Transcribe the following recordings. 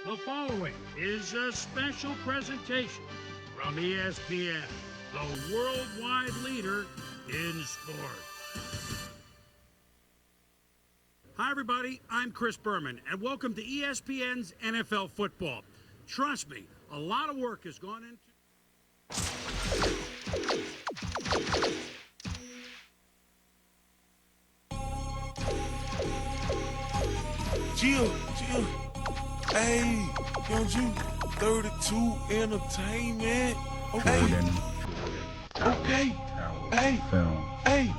The following is a special presentation from ESPN, the worldwide leader in sports. Hi, everybody. I'm Chris Berman, and welcome to ESPN's NFL Football. Trust me, a lot of work has gone into... Chill. Hey, young Jew, 32 Entertainment. Okay. Okay. Hey. Hey.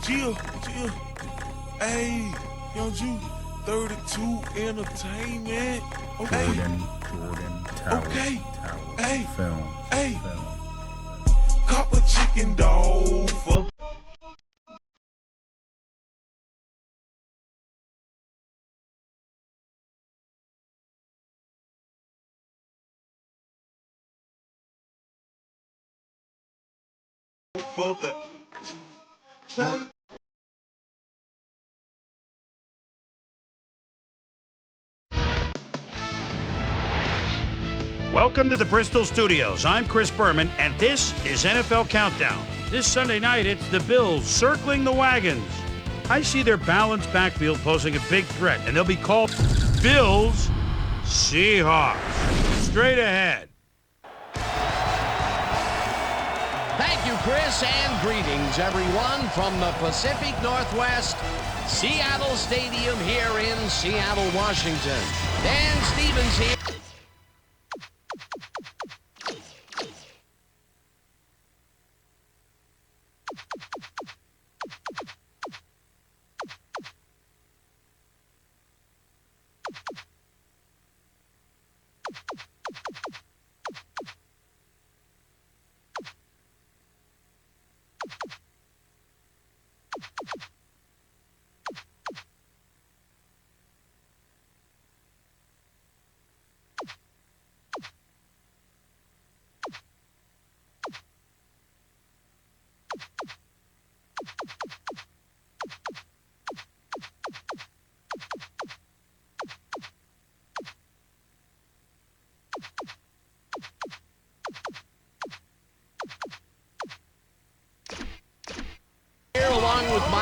Chill. Hey, young Jew, 32 Entertainment. Okay. Jordan, Tower, Okay. Tower, Hey. Film. Hey. Cop a chicken dog for the Welcome to the Bristol Studios. I'm Chris Berman, and this is NFL Countdown. This Sunday night, it's the Bills circling the wagons. I see their balanced backfield posing a big threat, and they'll be called Bills Seahawks. Straight ahead. Thank you, Chris, and greetings, everyone, from the Pacific Northwest, Seattle Stadium here in Seattle, Washington. Dan Stevens here.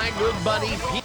my good buddy Pete.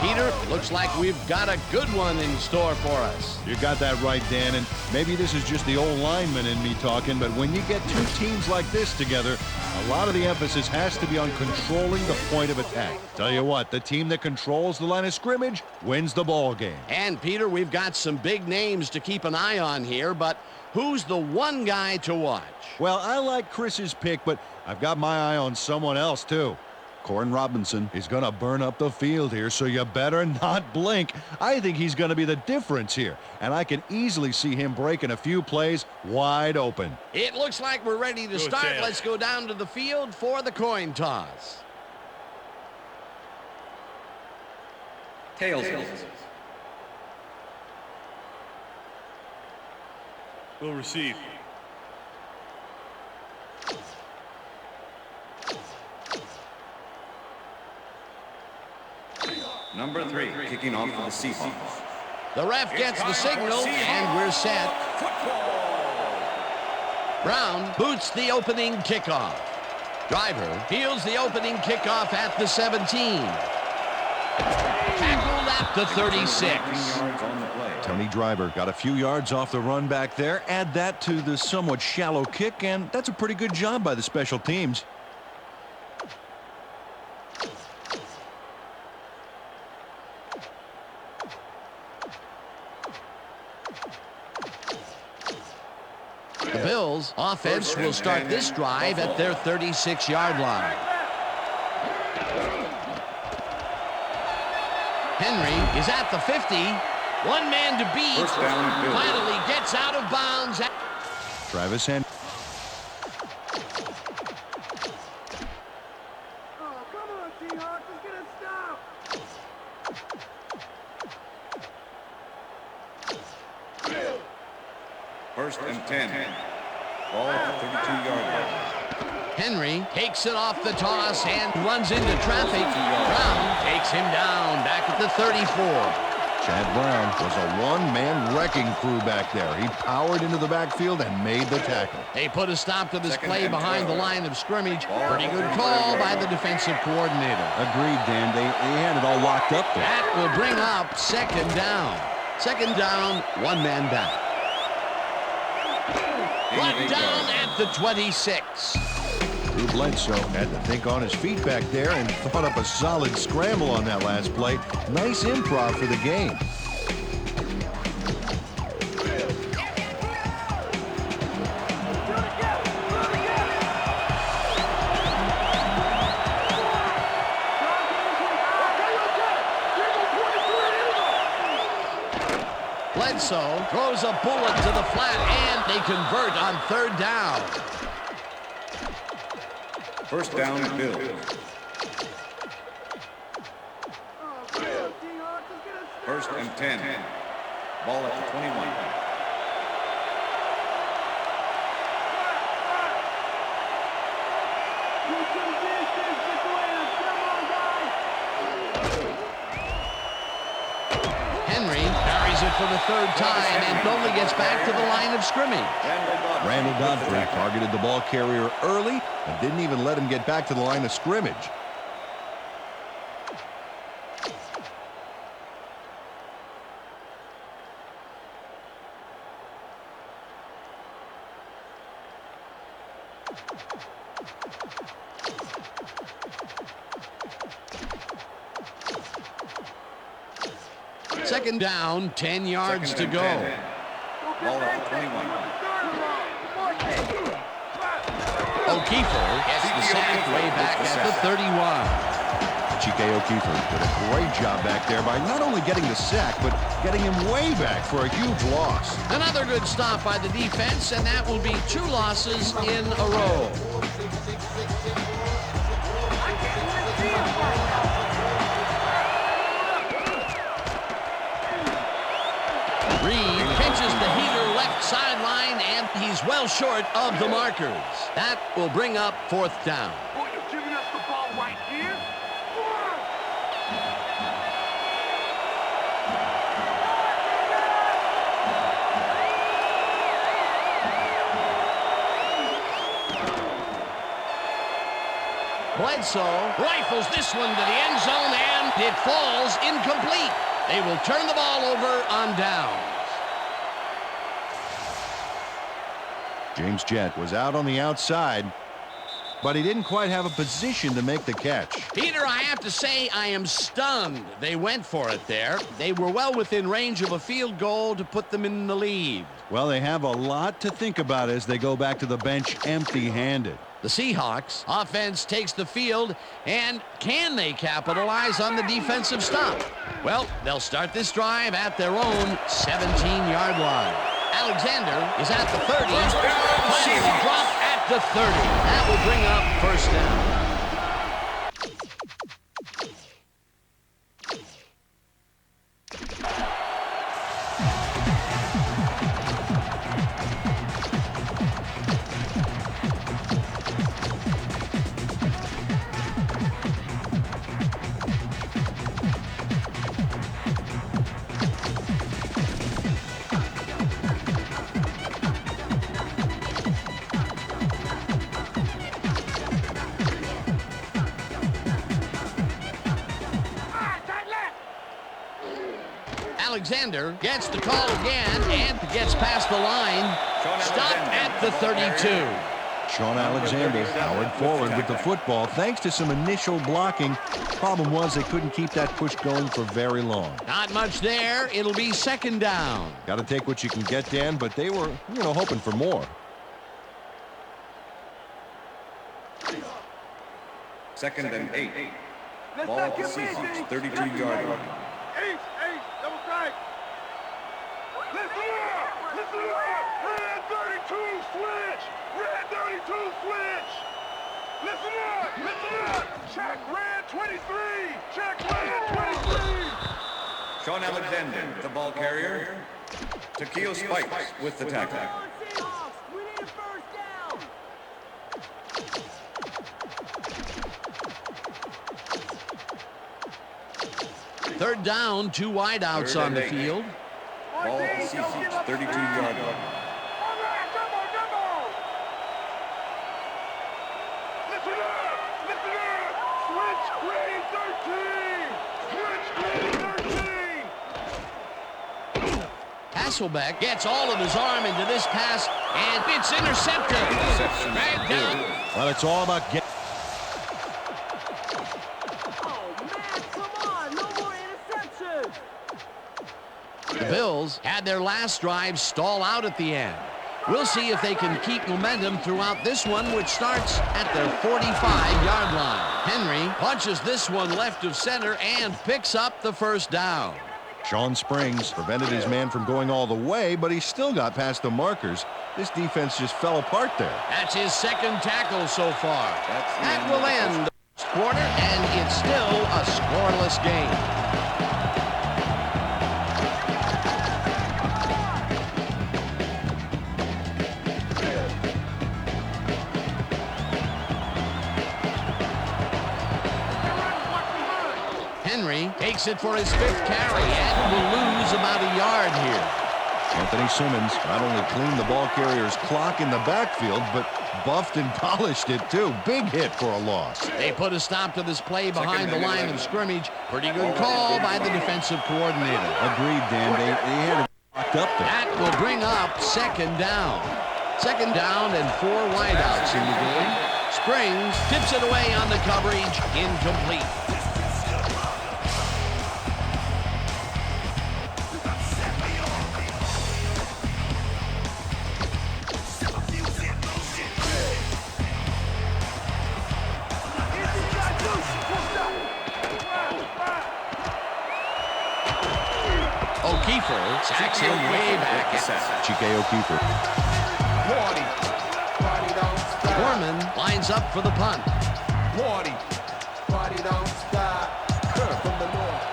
Peter, looks like we've got a good one in store for us. You got that right, Dan, and maybe this is just the old lineman in me talking, but when you get two teams like this together, a lot of the emphasis has to be on controlling the point of attack. Tell you what, the team that controls the line of scrimmage wins the ball game. And, Peter, we've got some big names to keep an eye on here, but who's the one guy to watch? Well, I like Chris's pick, but I've got my eye on someone else, too. Corin Robinson is going to burn up the field here, so you better not blink. I think he's going to be the difference here, and I can easily see him breaking a few plays wide open. It looks like we're ready to start. Sam. Let's go down to the field for the coin toss. Tails. Will receive. Number 3, kicking off for the Seahawks. The ref gets the signal, and we're set. Brown boots the opening kickoff. Driver fields the opening kickoff at the 17. Tackled at the 36. Tony Driver got a few yards off the run back there. Add that to the somewhat shallow kick, and that's a pretty good job by the special teams. The Bills' offense will start this drive at their 36-yard line. Henry is at the 50. One man to beat. First down, Bills. Finally gets out of bounds. Travis Henry. Oh, come on, Seahawks. It's going to stop. First and 10. Ball at the 32-yard line. Henry takes it off the toss and runs into traffic. Brown takes him down back at the 34. Chad Brown was a one-man wrecking crew back there. He powered into the backfield and made the tackle. They put a stop to this Second play and behind the 12. line of scrimmage. Pretty good call by the defensive coordinator. Agreed, Dan. They had it all locked up there. That will bring up second down. Second down, one man back. Brought down at the 26. Drew Bledsoe had to think on his feet back there and thought up a solid scramble on that last play. Nice improv for the game. Bledsoe throws a bullet to the flat, and they convert on third down. First down, Bills. First and 10. Ball at the 21. Henry carries it for the third time and only gets back to the line of scrimmage. Randall Godfrey targeted the ball carrier early and didn't even let him get back to the line of scrimmage. Second down, 10 yards to go. Ball at the 21. O'Keefer gets the sack way back at the 31. Chike O'Keefer did a great job back there by not only getting the sack, but getting him way back for a huge loss. Another good stop by the defense, and that will be 2 losses in a row. Reed pinches the heater left sideline, and he's well short of the markers. That will bring up 4th down. Boy, you're giving us the ball right here. Bledsoe rifles this one to the end zone, and it falls incomplete. They will turn the ball over on downs. James Jett was out on the outside, but he didn't quite have a position to make the catch. Peter, I have to say I am stunned. They went for it there. They were well within range of a field goal to put them in the lead. Well, they have a lot to think about as they go back to the bench empty-handed. The Seahawks offense takes the field, and can they capitalize on the defensive stop? Well, they'll start this drive at their own 17-yard line. Alexander is at the 30. Play will drop at the 30. That will bring up 1st down. Alexander gets the call again and gets past the line. Stopped at the 32. Shaun Alexander powered forward with the football thanks to some initial blocking. Problem was they couldn't keep that push going for very long. Not much there. It'll be 2nd down. Got to take what you can get, Dan, but they were, hoping for more. 2nd and 8. Ball at the Seahawks 32-yard line. Ace, double tight. Listen up! Red 32 switch! Red 32 switch! Listen up! Check red 23! Check red 23! Shaun Alexander, the ball carrier. Takeo Spikes with the tackle. Seahawks, we need a 1st down! 3rd down, 2 wideouts on the field. Ball at the Seahawks 32-yard line. Hasselbeck gets all of his arm into this pass, and it's intercepted. Dragged down. Well, it's all about getting. Oh, man, come on! No more interceptions! The Bills had their last drive stall out at the end. We'll see if they can keep momentum throughout this one, which starts at their 45-yard line. Henry punches this one left of center and picks up the 1st down. Shawn Springs prevented his man from going all the way, but he still got past the markers. This defense just fell apart there. That's his 2nd tackle so far. That will end the 1st quarter, and it's still a scoreless game. Makes it for his 5th carry and will lose about a yard here. Anthony Simmons not only cleaned the ball carrier's clock in the backfield, but buffed and polished it too. Big hit for a loss. They put a stop to this play behind the line of scrimmage. Pretty good call by the defensive coordinator. Agreed, Dan. They had it locked up there. That will bring up 2nd down. 2nd down and 4 wideouts in the game. Springs tips it away on the coverage. Incomplete. O'Keefer sacks him way back. Chike O'Keefer. Foreman lines up for the punt. Party don't stop. From the north.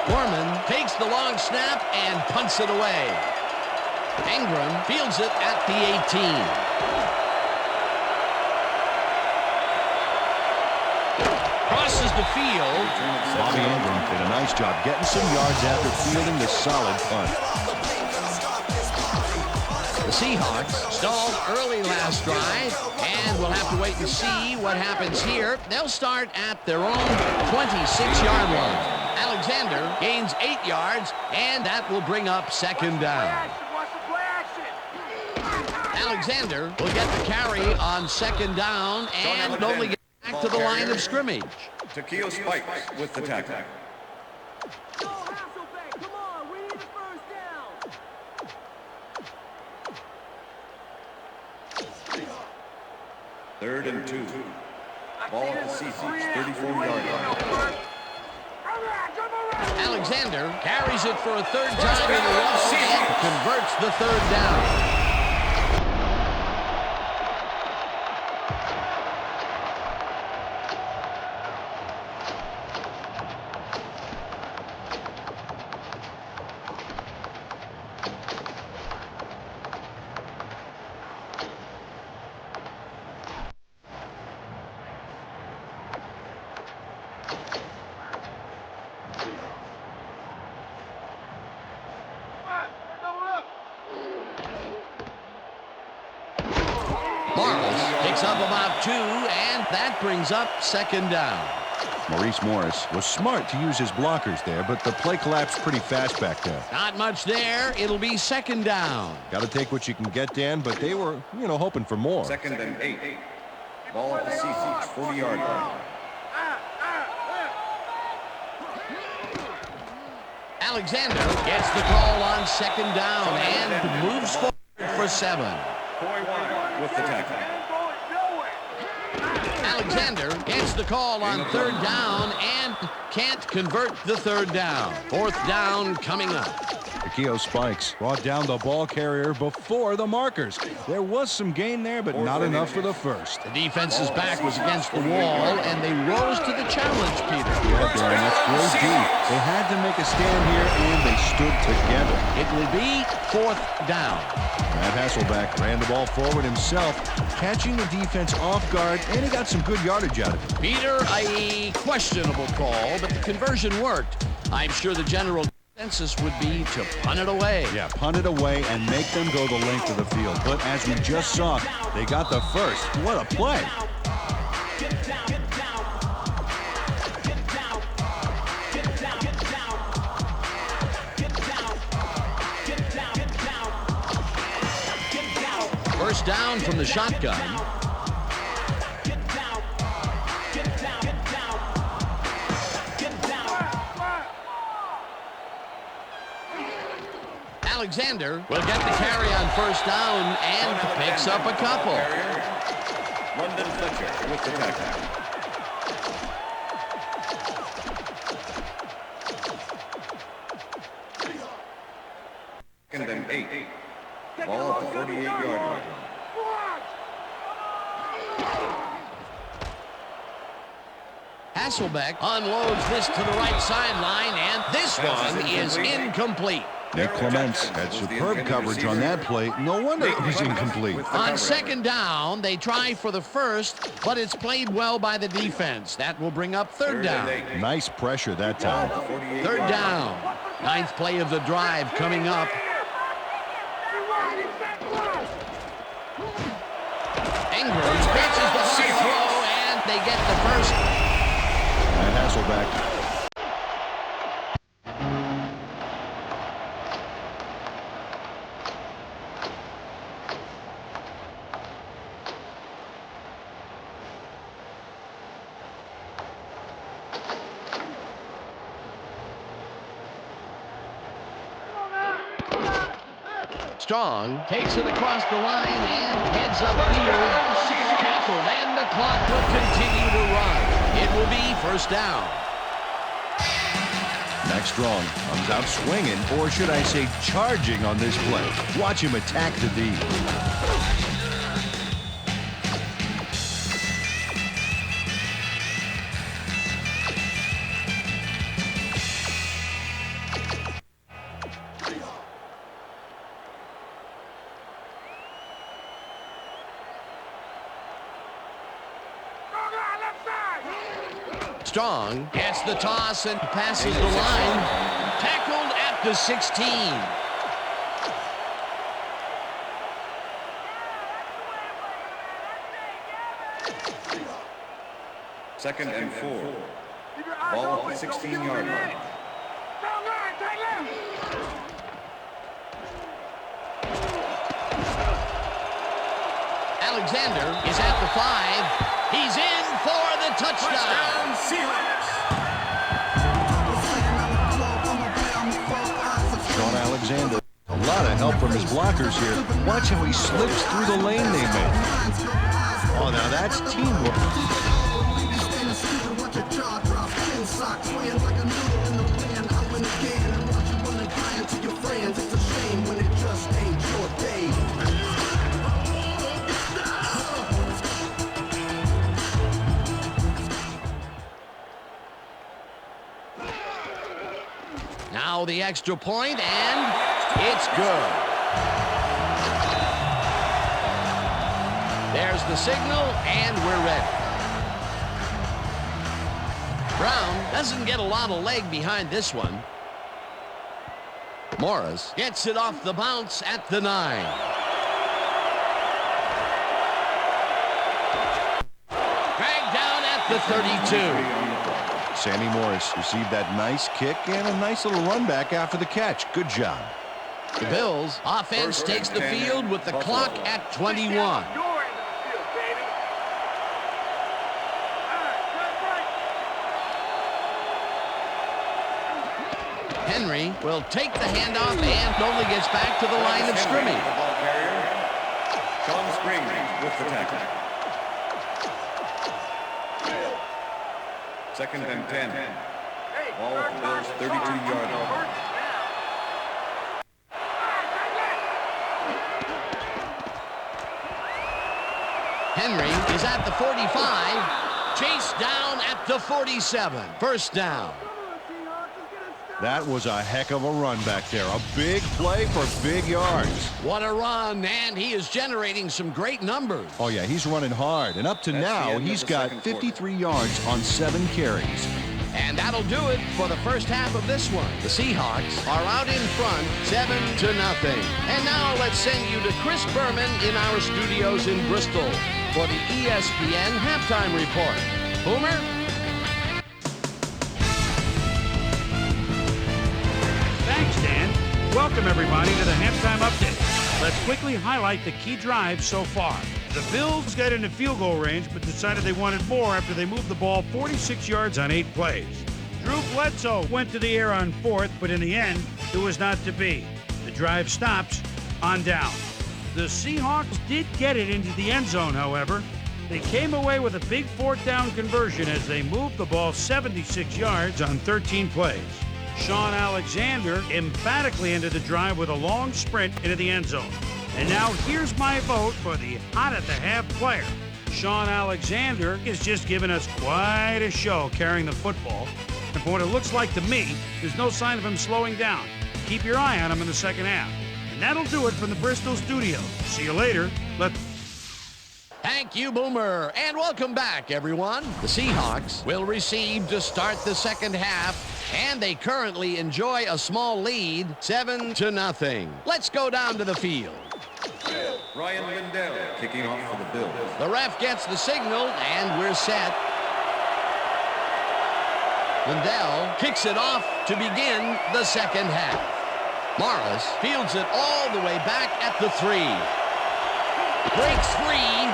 Foreman takes the long snap and punts it away. Ingram fields it at the 18. Crosses the field. Bobby Ingram did a nice job getting some yards after fielding the solid punt. The Seahawks stalled early last drive, and we'll have to wait and see what happens here. They'll start at their own 26-yard line. Alexander gains 8 yards, and that will bring up 2nd down. Alexander will get the carry on 2nd down and only get back to the line of scrimmage. Takeo Spikes with the tackle. Go Hasselbeck, come on, we need a first down. Third and 2. Ball at the Seahawks, 34-yard line. Alexander carries it for a 3rd time in a row and converts the 3rd down. Picks up about 2, and that brings up 2nd down. Maurice Morris was smart to use his blockers there, but the play collapsed pretty fast back there. Not much there. It'll be 2nd down. Got to take what you can get, Dan, but they were, hoping for more. 2nd and 8. Ball at the Seahawks, 40-yard line. Alexander gets the call on 2nd down and moves forward for 7. Coy with the tackle. Alexander gets the call on 3rd down and can't convert the 3rd down. 4th down coming up. Takeo Spikes brought down the ball carrier before the markers. There was some gain there, but not enough for the first. The defense's back was against the wall, and they rose to the challenge, Peter. Yeah, Dan, that's great deep. They had to make a stand here, and they stood together. It will be 4th down. Matt Hasselbeck ran the ball forward himself, catching the defense off guard, and he got some good yardage out of it. Peter, a questionable call, but the conversion worked. I'm sure the general consensus would be to punt it away. Yeah, punt it away and make them go the length of the field. But as we just saw, they got the first. What a play. First down from the shotgun. Alexander will get the carry on 1st down and picks up a couple. London Fletcher with the tackle. Second and 8. Ball at the 48-yard line. Hasselbeck unloads this to the right sideline, and this one is incomplete. Nick Clements had superb coverage on that play. No wonder it was incomplete. On second down, they try for the first, but it's played well by the defense. That will bring up third down. Nice pressure that time. Third down. Ninth play of the drive coming up. Ingram pitches the high throw, and they get the first. And Hasselbeck. Strong takes it across the line and heads upfield. Tackled, and the clock will continue to run. It will be first down. Max Strong comes out swinging, or should I say charging on this play. Watch him attack the D. Strong gets the toss and passes the line. Tackled at the 16. Second and 4. Ball at the 16-yard line. Alexander is at the 5. He's in for the touchdown. Shaun Alexander. A lot of help from his blockers here. Watch how he slips through the lane they made. Oh, now that's teamwork. Now the extra point, and it's good. There's the signal, and we're ready. Brown doesn't get a lot of leg behind this one. Morris gets it off the bounce at the 9. Dragged down at the 32. Sammy Morris received that nice kick and a nice little run back after the catch. Good job. The Bills offense takes the field with the clock at 21. Henry will take the handoff and only gets back to the line of scrimmage. The ball carrier. Shaun Springs with the tackle. Second and 10. Ball at the Bills' 32-yard line. Henry is at the 45. Chased down at the 47. First down. That was a heck of a run back there. A big play for big yards. What a run, and he is generating some great numbers. Oh, yeah, he's running hard. And up to now, he's got 53 yards on 7 carries. And that'll do it for the first half of this one. The Seahawks are out in front, 7-0. And now let's send you to Chris Berman in our studios in Bristol for the ESPN halftime report. Boomer? Thanks, Dan. Welcome, everybody, to the halftime update. Let's quickly highlight the key drives so far. The Bills got into field goal range, but decided they wanted more after they moved the ball 46 yards on 8 plays. Drew Bledsoe went to the air on 4th, but in the end, it was not to be. The drive stops on down. The Seahawks did get it into the end zone, however. They came away with a big 4th down conversion as they moved the ball 76 yards on 13 plays. Shaun Alexander emphatically ended the drive with a long sprint into the end zone. And now here's my vote for the hot at the half player. Shaun Alexander is just giving us quite a show carrying the football. And from what it looks like to me, there's no sign of him slowing down. Keep your eye on him in the second half. And that'll do it from the Bristol studio. See you later. Thank you, Boomer. And welcome back, everyone. The Seahawks will receive to start the second half, and they currently enjoy a small lead, 7-0. Let's go down to the field. Ryan Lindell kicking off for the Bills. The ref gets the signal, and we're set. Lindell kicks it off to begin the second half. Morris fields it all the way back at the 3. Breaks free.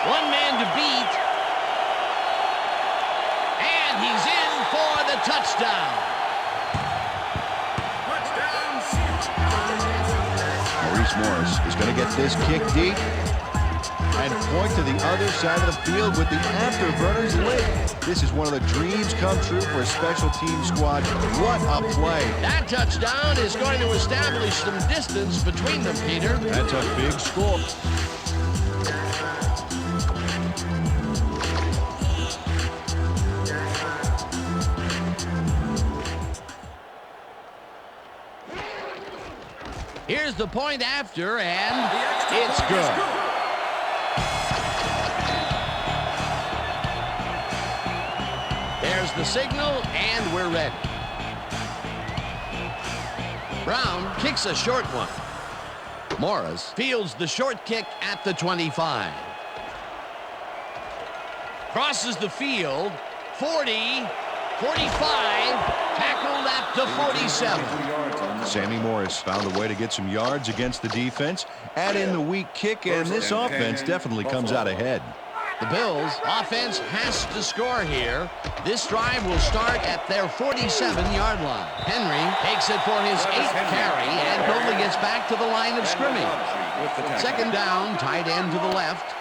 One man to beat. And he's in for the touchdown. Maurice Morris is going to get this kick deep and point to the other side of the field with the afterburners lit. This is one of the dreams come true for a special team squad. What a play. That touchdown is going to establish some distance between them, Peter. That's a big score. Here's the point after, and it's good. There's the signal, and we're ready. Brown kicks a short one. Morris fields the short kick at the 25. Crosses the field, 40, 45, tackled at the 47. Sammy Morris found a way to get some yards against the defense. Add in the weak kick, and this offense definitely comes out ahead. The Bills' offense has to score here. This drive will start at their 47-yard line. Henry takes it for his 8th carry and only gets back to the line of scrimmage. Second down, tight end to the left.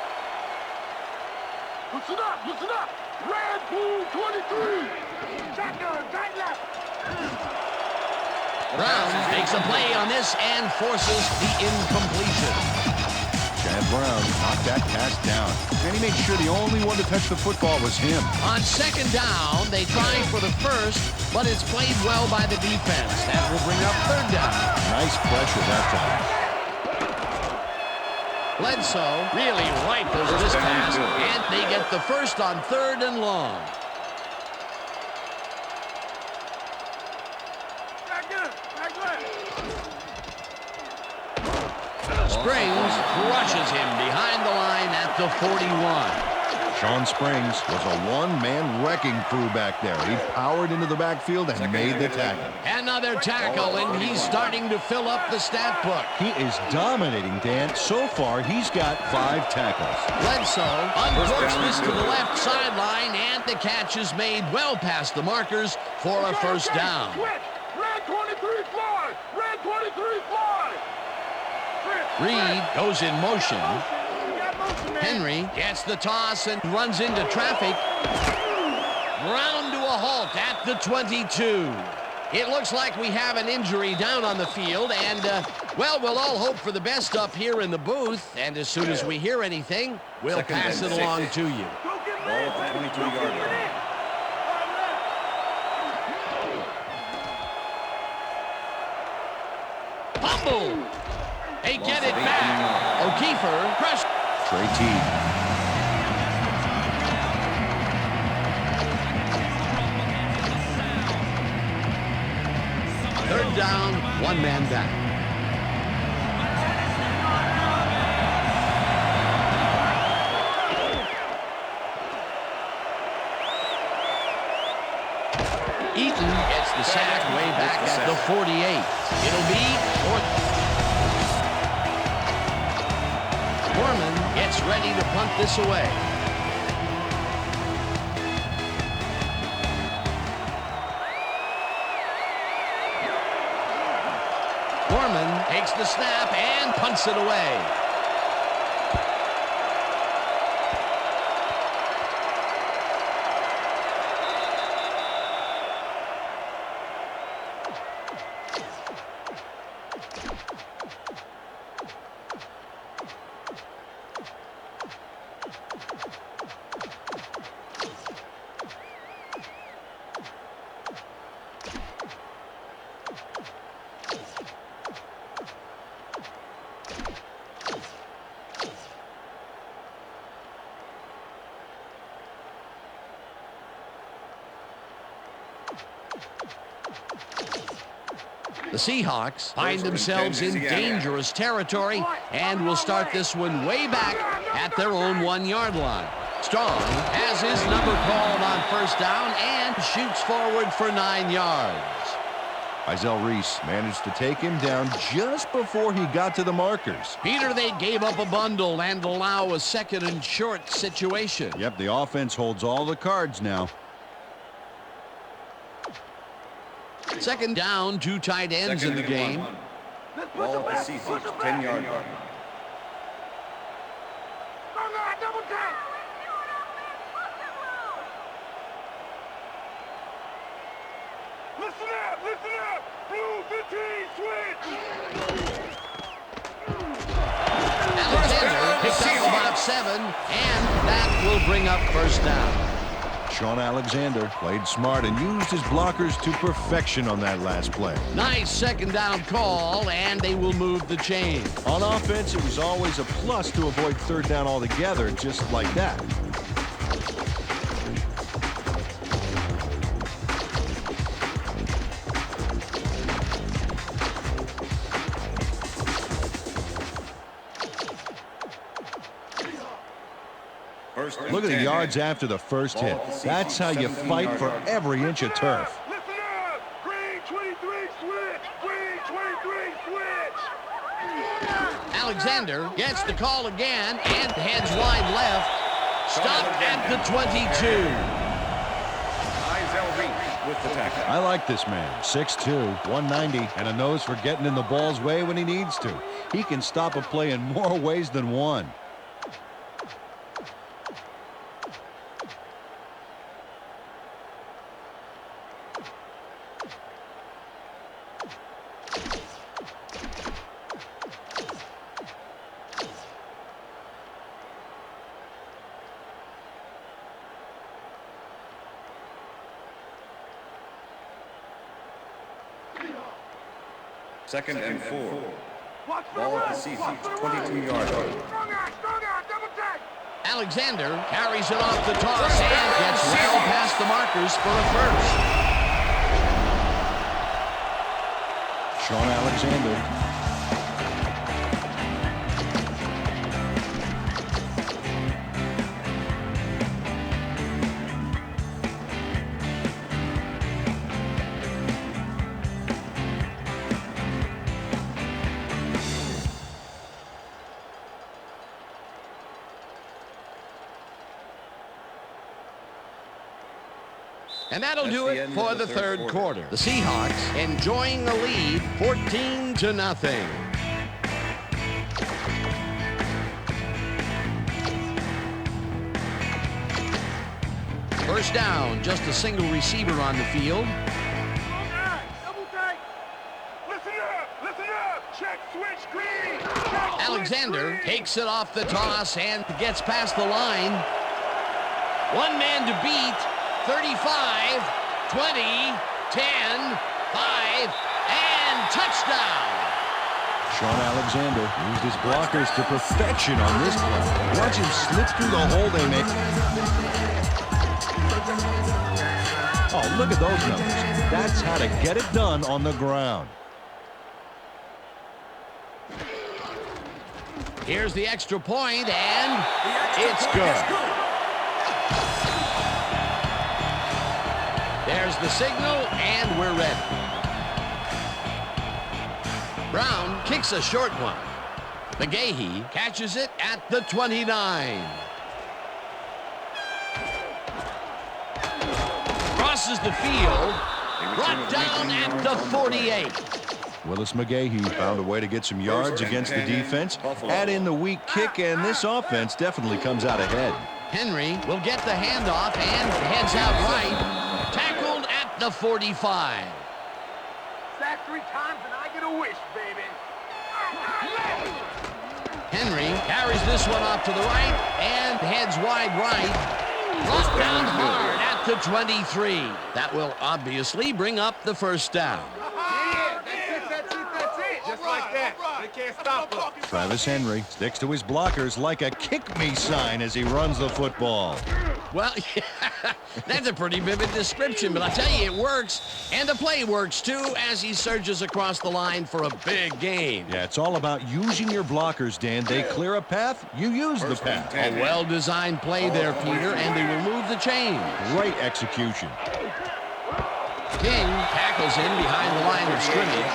Listen up, listen up. Red Bull 23. Shotgun, tight left. Brown makes a play on this and forces the incompletion. Chad Brown knocked that pass down, and he made sure the only one to touch the football was him. On second down, they tried for the first, but it's played well by the defense. That will bring up third down. Nice pressure that time. Bledsoe really rifles this pass, and they get the first on 3rd and long. Springs crushes him behind the line at the 41. Shaun Springs was a one-man wrecking crew back there. He powered into the backfield and made the tackle. Another tackle, and he's starting to fill up the stat book. He is dominating, Dan. So far, he's got 5 tackles. Bledsoe uncorks this to the left sideline, and the catch is made well past the markers for a first down. Red 23 fly. Red 23 fly. Reed goes in motion. Henry gets the toss and runs into traffic. Round to a halt at the 22. It looks like we have an injury down on the field, and, well, we'll all hope for the best up here in the booth, and as soon as we hear anything, we'll pass it along to you. Ball at the 22-yard line. Fumble! They get it back. O'Keefer crushed. Trey Teague. Third down, one man down. Eaton gets the sack way back at the 48. It'll be fourth. Foreman gets ready to punt this away. Foreman takes the snap and punts it away. The Seahawks find themselves in dangerous territory and will start this one way back at their own 1-yard line. Strong has his number called on first down and shoots forward for 9 yards. Isel Reese managed to take him down just before he got to the markers. Peter, they gave up a bundle and allow a 2nd and short situation. Yep, the offense holds all the cards now. 2nd down, 2 tight ends in the game. Ball at the Seahawks, 10-yard line. Listen up, blue 15, switch. Alexander picked up about 7, and that will bring up first down. Shaun Alexander played smart and used his blockers to perfection on that last play. Nice 2nd down call, and they will move the chain. On offense, it was always a plus to avoid 3rd down altogether, just like that. Look at the yards after the first hit. That's how you fight for every inch of turf. Listen up, green 23, switch. Green 23, switch. Alexander gets the call again and heads wide left. Stopped at the 22. Isel Reese with the tackle. I like this man. 6'2", 190, and a nose for getting in the ball's way when he needs to. He can stop a play in more ways than one. Second and 4. Ball at the Seahawks, 22-yard line. Strong out, double tag. Alexander carries it off the toss and gets well past the markers for a first. Shaun Alexander. And that'll do it for the third quarter. The Seahawks enjoying the lead 14-0. First down, just a single receiver on the field. Double tag. Listen up, check switch green. Alexander takes it off the toss and gets past the line. One man to beat. 35, 20, 10, 5, and touchdown. Shaun Alexander used his blockers to perfection on this play. Watch him slip through the hole they make. Oh, look at those numbers. That's how to get it done on the ground. Here's the extra point, and it's good. There's the signal, and we're ready. Brown kicks a short one. McGahee catches it at the 29. Crosses the field, brought down at the 48. Willis McGahee found a way to get some yards against the defense. Add in the weak kick, and this offense definitely comes out ahead. Henry will get the handoff and heads out right. Tackled at the 45. Sack 3 times and I get a wish, baby. Henry carries this one off to the right and heads wide right. Brought down hard at the 23. That will obviously bring up the first down. Yeah, that's it. Just like that. Travis Henry sticks to his blockers like a kick-me sign as he runs the football. Well, that's a pretty vivid description, but I tell you, it works. And the play works, too, as he surges across the line for a big gain. Yeah, it's all about using your blockers, Dan. They clear a path, you use the path. A well-designed play there, Peter, and they remove the chain. Great execution. King tackles him behind the line of scrimmage.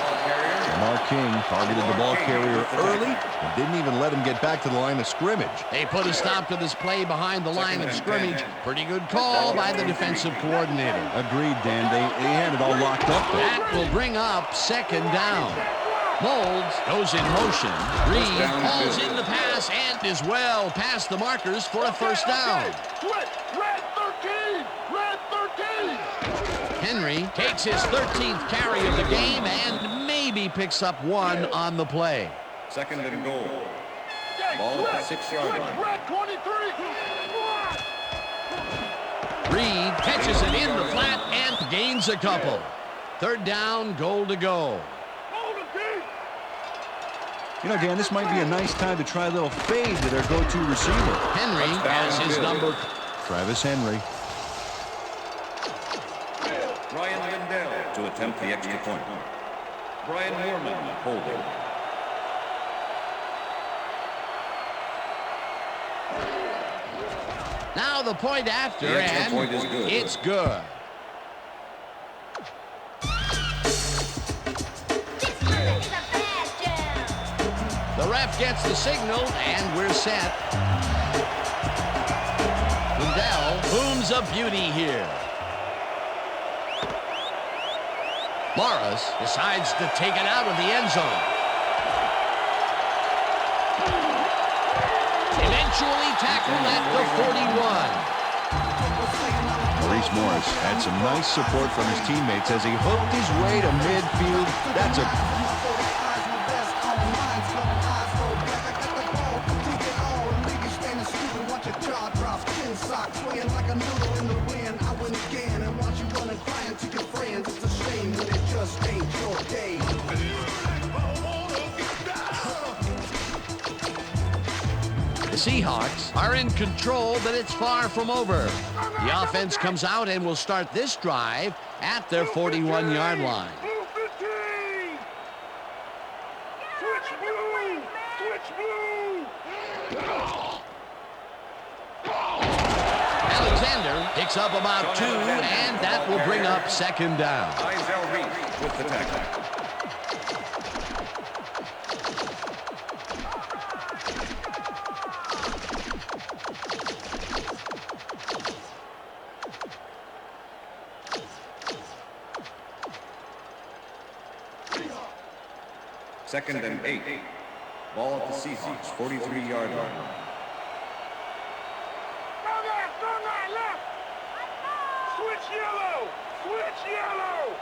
Mark King targeted the ball carrier early and didn't even let him get back to the line of scrimmage. They put a stop to this play behind the line of scrimmage. Pretty good call by the defensive coordinator. Agreed, Dan. They had it all locked up there. That will bring up second down. Molds goes in motion. Reed hauls in the pass and is well past the markers for a first down. Red 13! Red 13! Henry takes his 13th carry of the game and maybe picks up one on the play. Second and goal. Ball at the 6-yard line. Red 23! Reed catches it in the flat and gains a couple. Third down, goal to go. You know, Dan, this might be a nice time to try a little fade to their go-to receiver. Henry has his number. Travis Henry. Ryan Lindell to attempt the extra point. Brian Moorman holding. Now the point after, The extra and point is good. it's good. The ref gets the signal, and we're set. Lindell booms a beauty here. Morris decides to take it out of the end zone. Eventually tackled at the 41. Maurice Morris had some nice support from his teammates as he hooked his way to midfield. That's a... The Seahawks are in control, but it's far from over. The offense comes out and will start this drive at their 41-yard line. Switch blue! Switch blue! Alexander picks up about 2, and that will bring up second down. Izell Reed with the tackle. Second and 8. Ball at the Seahawks, 43-yard line. Strong eye, left! Switch yellow! Switch yellow!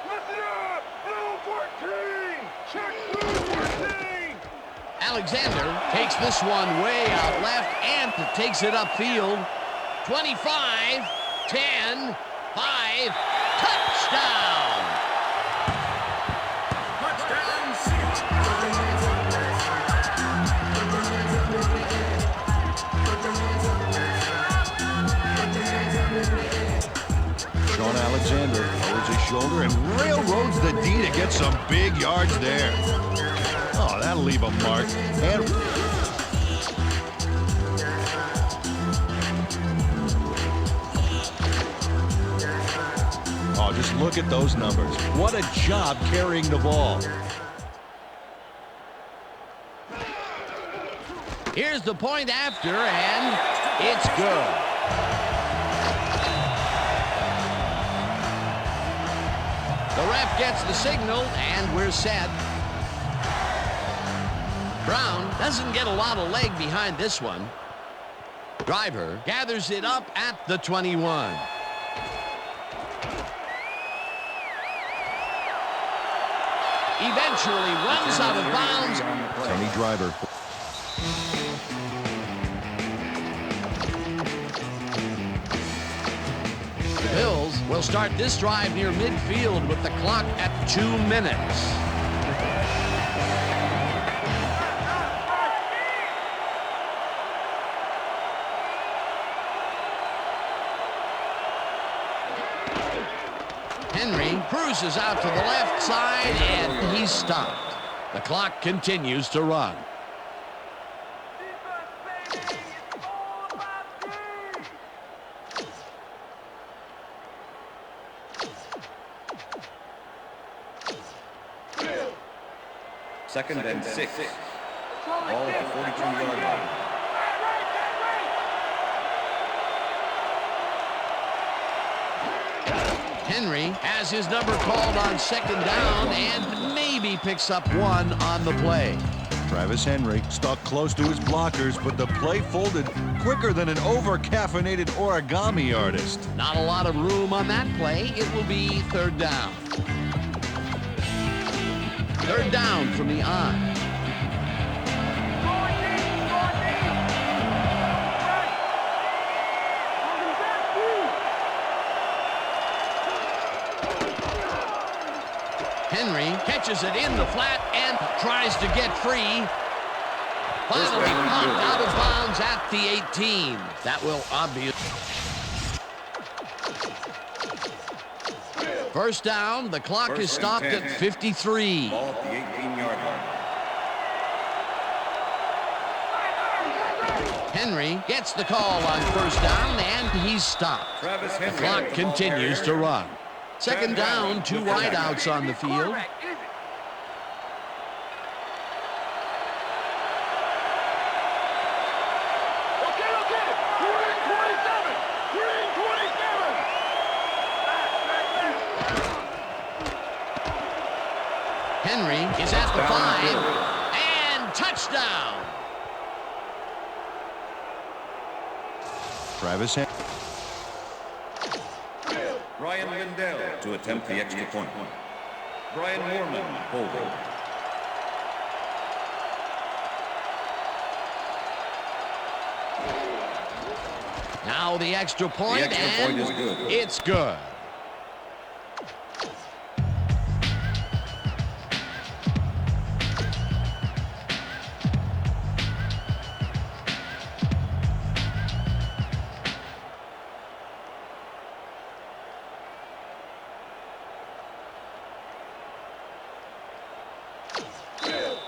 Listen up! Blue 14! Check blue 14! Alexander takes this one way out left and takes it upfield. 25, 10, 5, touchdown! Shaun Alexander lowers his shoulder and railroads the D to get some big yards there. Oh, that'll leave a mark. And oh, just look at those numbers. What a job carrying the ball. Here's the point after, and it's good. The ref gets the signal, and we're set. Brown doesn't get a lot of leg behind this one. Driver gathers it up at the 21. Eventually runs out of bounds. Tony Driver. The Bills will start this drive near midfield with the clock at 2 minutes. Henry cruises out to the left side, and he's stopped. The clock continues to run. Defense, baby. It's all about D. Second and 6. Ball at the 42-yard line. Henry has his number called on second down and maybe picks up one on the play. Travis Henry stuck close to his blockers, but the play folded quicker than an over-caffeinated origami artist. Not a lot of room on that play. It will be third down. Third down from the on. Henry catches it in the flat and tries to get free. Finally knocked out of bounds at the 18. That will obviously. First down. The clock is stopped at 53. Ball at the 18-yard line. Henry gets the call on first down, and he's stopped. Travis The Henry. clock continues to run. Second down, 2 wideouts on the field. Henry is at the 5, and touchdown. Travis Henry. Ryan Lindell to attempt the extra point. Brian Moorman holding. Now the extra point, The extra point is good. It's good.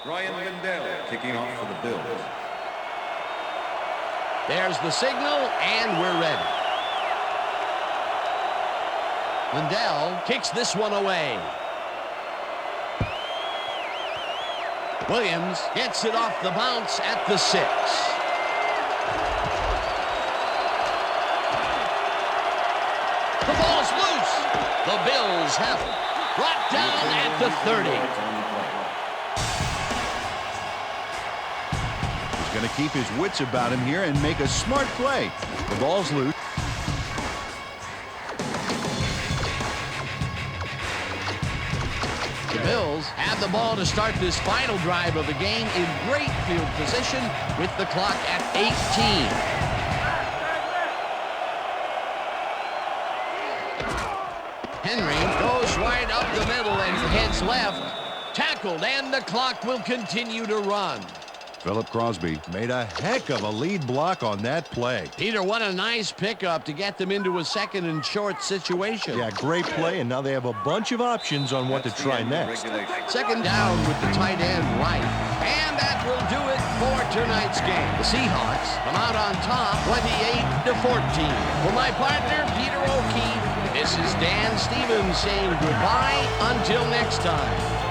Ryan Lindell kicking off for the Bills. There's the signal, and we're ready. Lindell kicks this one away. Williams gets it off the bounce at the 6. The ball's loose. The Bills have it. Brought down at the 30. Going to keep his wits about him here and make a smart play. The ball's loose. The Bills have the ball to start this final drive of the game in great field position with the clock at 18. Henry goes right up the middle and heads left. Tackled, and the clock will continue to run. Philip Crosby made a heck of a lead block on that play. Peter, what a nice pickup to get them into a second and short situation. Yeah, great play, and now they have a bunch of options on what to try next. Second down with the tight end right. And that will do it for tonight's game. The Seahawks come out on top 28-14. For my partner, Peter O'Keefe, this is Dan Stevens saying goodbye until next time.